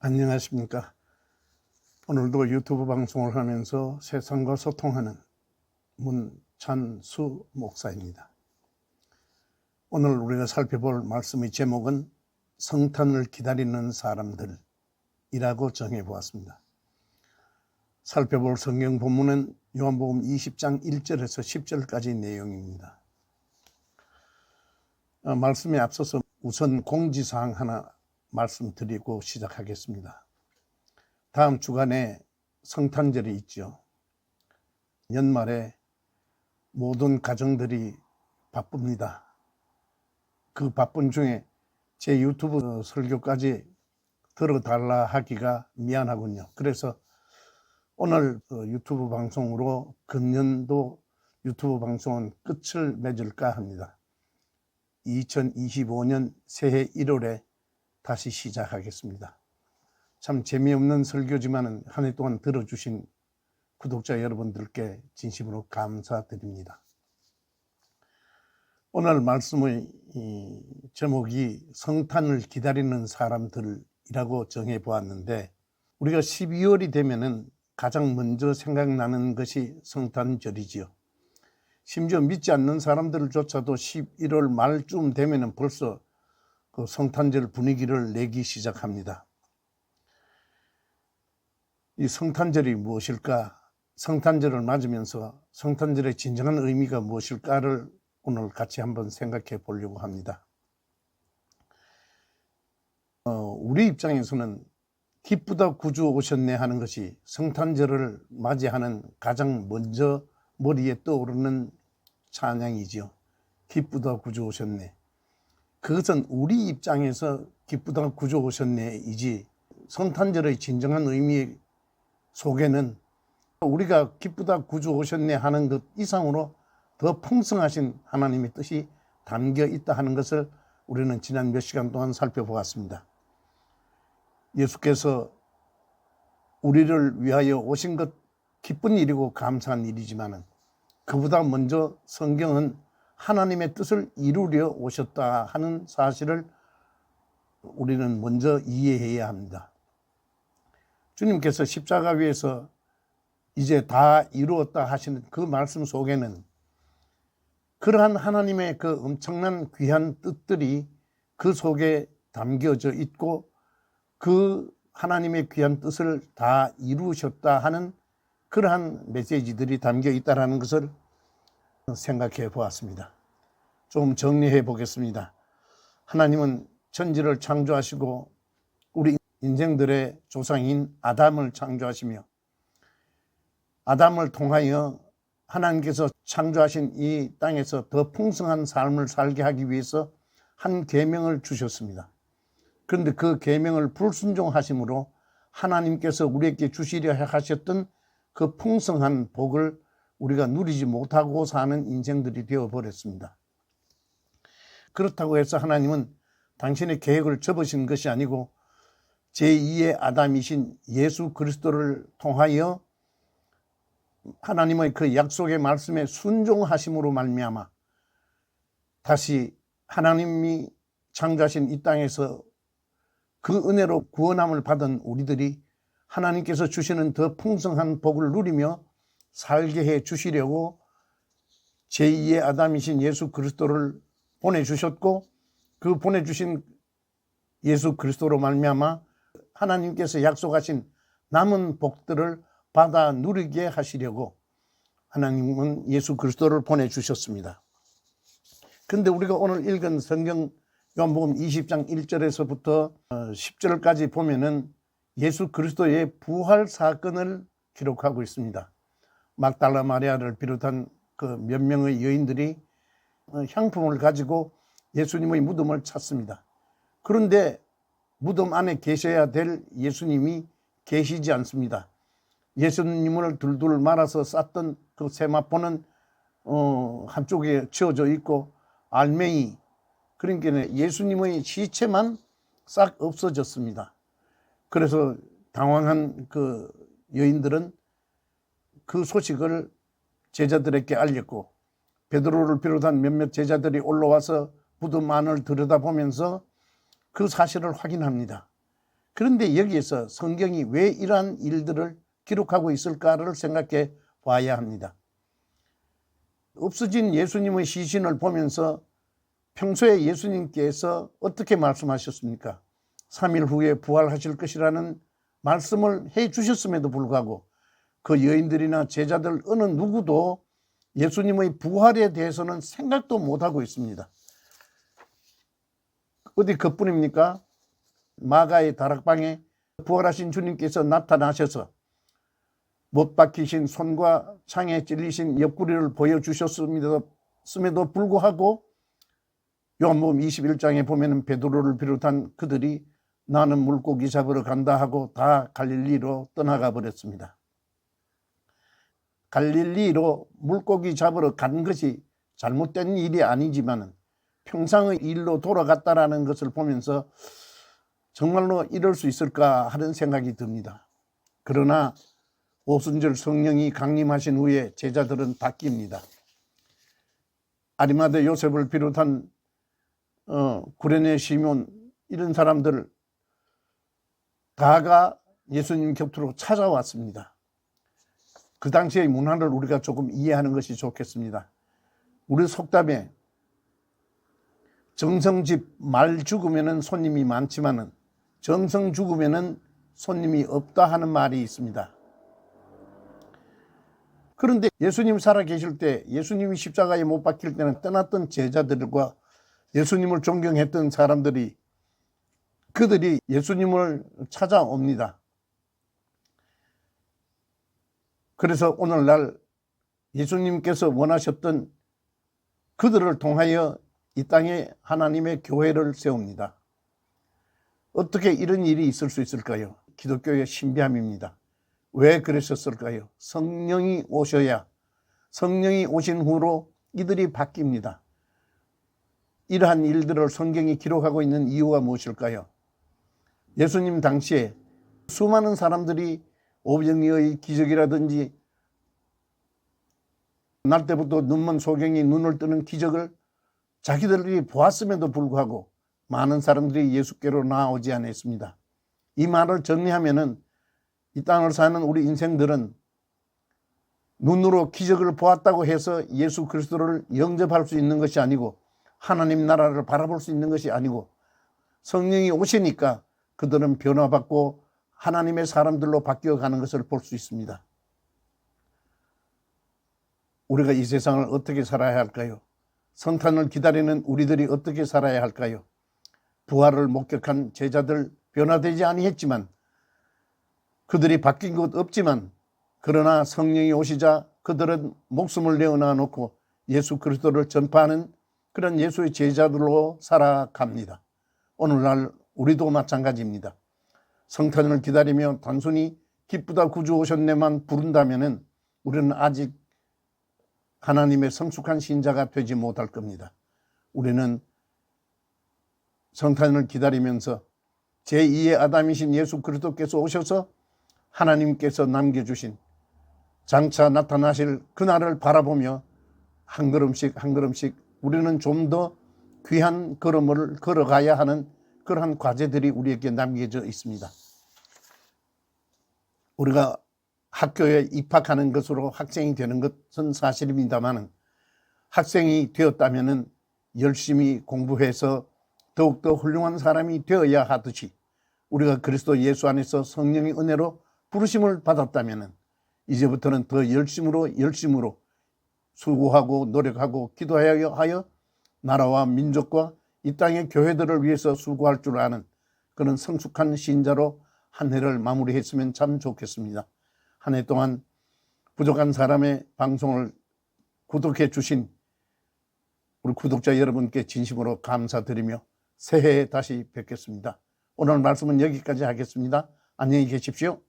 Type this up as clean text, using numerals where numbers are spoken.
안녕하십니까. 오늘도 유튜브 방송을 하면서 세상과 소통하는 문찬수 목사입니다. 오늘 우리가 살펴볼 말씀의 제목은 성탄을 기다리는 사람들이라고 정해보았습니다. 살펴볼 성경 본문은 요한복음 20장 1절에서 10절까지 내용입니다. 말씀에 앞서서 우선 공지사항 하나 말씀드리고 시작하겠습니다. 다음 주간에 성탄절이 있죠. 연말에 모든 가정들이 바쁩니다. 그 바쁜 중에 제 유튜브 설교까지 들어달라 하기가 미안하군요. 그래서 오늘 유튜브 방송으로 금년도 유튜브 방송은 끝을 맺을까 합니다. 2025년 새해 1월에 다시 시작하겠습니다. 참 재미없는 설교지만 한 해 동안 들어주신 구독자 여러분들께 진심으로 감사드립니다. 오늘 말씀의 제목이 성탄을 기다리는 사람들이라고 정해보았는데, 우리가 12월이 되면은 가장 먼저 생각나는 것이 성탄절이지요. 심지어 믿지 않는 사람들조차도 11월 말쯤 되면은 벌써 그 성탄절 분위기를 내기 시작합니다. 이 성탄절이 무엇일까? 성탄절을 맞으면서 성탄절의 진정한 의미가 무엇일까를 오늘 같이 한번 생각해 보려고 합니다. 우리 입장에서는 기쁘다 구주 오셨네 하는 것이 성탄절을 맞이하는 가장 먼저 머리에 떠오르는 찬양이지요. 기쁘다 구주 오셨네. 그것은 우리 입장에서 기쁘다 구주 오셨네이지, 성탄절의 진정한 의미 속에는 우리가 기쁘다 구주 오셨네 하는 것 이상으로 더 풍성하신 하나님의 뜻이 담겨 있다 하는 것을 우리는 지난 몇 시간 동안 살펴보았습니다. 예수께서 우리를 위하여 오신 것 기쁜 일이고 감사한 일이지만, 그보다 먼저 성경은 하나님의 뜻을 이루려 오셨다 하는 사실을 우리는 먼저 이해해야 합니다. 주님께서 십자가 위에서 이제 다 이루었다 하시는 그 말씀 속에는 그러한 하나님의 그 엄청난 귀한 뜻들이 그 속에 담겨져 있고, 그 하나님의 귀한 뜻을 다 이루셨다 하는 그러한 메시지들이 담겨 있다는 것을 생각해 보았습니다. 좀 정리해 보겠습니다. 하나님은 천지를 창조하시고 우리 인생들의 조상인 아담을 창조하시며, 아담을 통하여 하나님께서 창조하신 이 땅에서 더 풍성한 삶을 살게 하기 위해서 한 계명을 주셨습니다. 그런데 그 계명을 불순종하심으로 하나님께서 우리에게 주시려 하셨던 그 풍성한 복을 우리가 누리지 못하고 사는 인생들이 되어버렸습니다. 그렇다고 해서 하나님은 당신의 계획을 접으신 것이 아니고 제2의 아담이신 예수 그리스도를 통하여 하나님의 그 약속의 말씀에 순종하심으로 말미암아 다시 하나님이 창조하신 이 땅에서 그 은혜로 구원함을 받은 우리들이 하나님께서 주시는 더 풍성한 복을 누리며 살게 해 주시려고 제2의 아담이신 예수 그리스도를 보내주셨고, 그 보내주신 예수 그리스도로 말미암아 하나님께서 약속하신 남은 복들을 받아 누리게 하시려고 하나님은 예수 그리스도를 보내주셨습니다. 그런데 우리가 오늘 읽은 성경 요한복음 20장 1절에서부터 10절까지 보면은 예수 그리스도의 부활 사건을 기록하고 있습니다. 막달라 마리아를 비롯한 그 몇 명의 여인들이 향품을 가지고 예수님의 무덤을 찾습니다. 그런데 무덤 안에 계셔야 될 예수님이 계시지 않습니다. 예수님을 둘둘 말아서 쌌던 그 세마포는 한쪽에 치워져 있고, 알맹이, 그러니까 예수님의 시체만 싹 없어졌습니다. 그래서 당황한 그 여인들은 그 소식을 제자들에게 알렸고, 베드로를 비롯한 몇몇 제자들이 올라와서 무덤 안을 들여다보면서 그 사실을 확인합니다. 그런데 여기에서 성경이 왜 이러한 일들을 기록하고 있을까를 생각해 봐야 합니다. 없어진 예수님의 시신을 보면서 평소에 예수님께서 어떻게 말씀하셨습니까? 3일 후에 부활하실 것이라는 말씀을 해 주셨음에도 불구하고 그 여인들이나 제자들 어느 누구도 예수님의 부활에 대해서는 생각도 못하고 있습니다. 어디 그뿐입니까? 마가의 다락방에 부활하신 주님께서 나타나셔서 못 박히신 손과 창에 찔리신 옆구리를 보여주셨음에도 불구하고 요한복음 21장에 보면 베드로를 비롯한 그들이 나는 물고기 잡으러 간다 하고 다 갈릴리로 떠나가 버렸습니다. 갈릴리로 물고기 잡으러 간 것이 잘못된 일이 아니지만 평상의 일로 돌아갔다라는 것을 보면서 정말로 이럴 수 있을까 하는 생각이 듭니다. 그러나 오순절 성령이 강림하신 후에 제자들은 바뀝니다. 아리마대 요셉을 비롯한 구레네 시몬 이런 사람들 다가 예수님 곁으로 찾아왔습니다. 그 당시의 문화를 우리가 조금 이해하는 것이 좋겠습니다. 우리 속담에 정성 집 말 죽으면 손님이 많지만은 정성 죽으면 손님이 없다 하는 말이 있습니다. 그런데 예수님 살아계실 때, 예수님이 십자가에 못 박힐 때는 떠났던 제자들과 예수님을 존경했던 사람들이 그들이 예수님을 찾아옵니다. 그래서 오늘날 예수님께서 원하셨던 그들을 통하여 이 땅에 하나님의 교회를 세웁니다. 어떻게 이런 일이 있을 수 있을까요? 기독교의 신비함입니다. 왜 그러셨을까요? 성령이 오셔야, 성령이 오신 후로 이들이 바뀝니다. 이러한 일들을 성경이 기록하고 있는 이유가 무엇일까요? 예수님 당시에 수많은 사람들이 오병이의 기적이라든지 날 때부터 눈먼 소경이 눈을 뜨는 기적을 자기들이 보았음에도 불구하고 많은 사람들이 예수께로 나오지 않았습니다. 이 말을 정리하면은 이 땅을 사는 우리 인생들은 눈으로 기적을 보았다고 해서 예수 그리스도를 영접할 수 있는 것이 아니고 하나님 나라를 바라볼 수 있는 것이 아니고 성령이 오시니까 그들은 변화받고 하나님의 사람들로 바뀌어가는 것을 볼 수 있습니다. 우리가 이 세상을 어떻게 살아야 할까요? 성탄을 기다리는 우리들이 어떻게 살아야 할까요? 부활을 목격한 제자들 변화되지 아니했지만 그들이 바뀐 것 없지만 그러나 성령이 오시자 그들은 목숨을 내어놔 놓고 예수 그리스도를 전파하는 그런 예수의 제자들로 살아갑니다. 오늘날 우리도 마찬가지입니다. 성탄을 기다리며 단순히 기쁘다 구주 오셨네만 부른다면 우리는 아직 하나님의 성숙한 신자가 되지 못할 겁니다. 우리는 성탄을 기다리면서 제2의 아담이신 예수 그리스도께서 오셔서 하나님께서 남겨주신 장차 나타나실 그날을 바라보며 한 걸음씩 한 걸음씩 우리는 좀 더 귀한 걸음을 걸어가야 하는 그러한 과제들이 우리에게 남겨져 있습니다. 우리가 학교에 입학하는 것으로 학생이 되는 것은 사실입니다만 학생이 되었다면 열심히 공부해서 더욱더 훌륭한 사람이 되어야 하듯이 우리가 그리스도 예수 안에서 성령의 은혜로 부르심을 받았다면 이제부터는 더 열심으로 수고하고 노력하고 기도하여 나라와 민족과 이 땅의 교회들을 위해서 수고할 줄 아는 그런 성숙한 신자로 한 해를 마무리했으면 참 좋겠습니다. 한 해 동안 부족한 사람의 방송을 구독해 주신 우리 구독자 여러분께 진심으로 감사드리며 새해에 다시 뵙겠습니다. 오늘 말씀은 여기까지 하겠습니다. 안녕히 계십시오.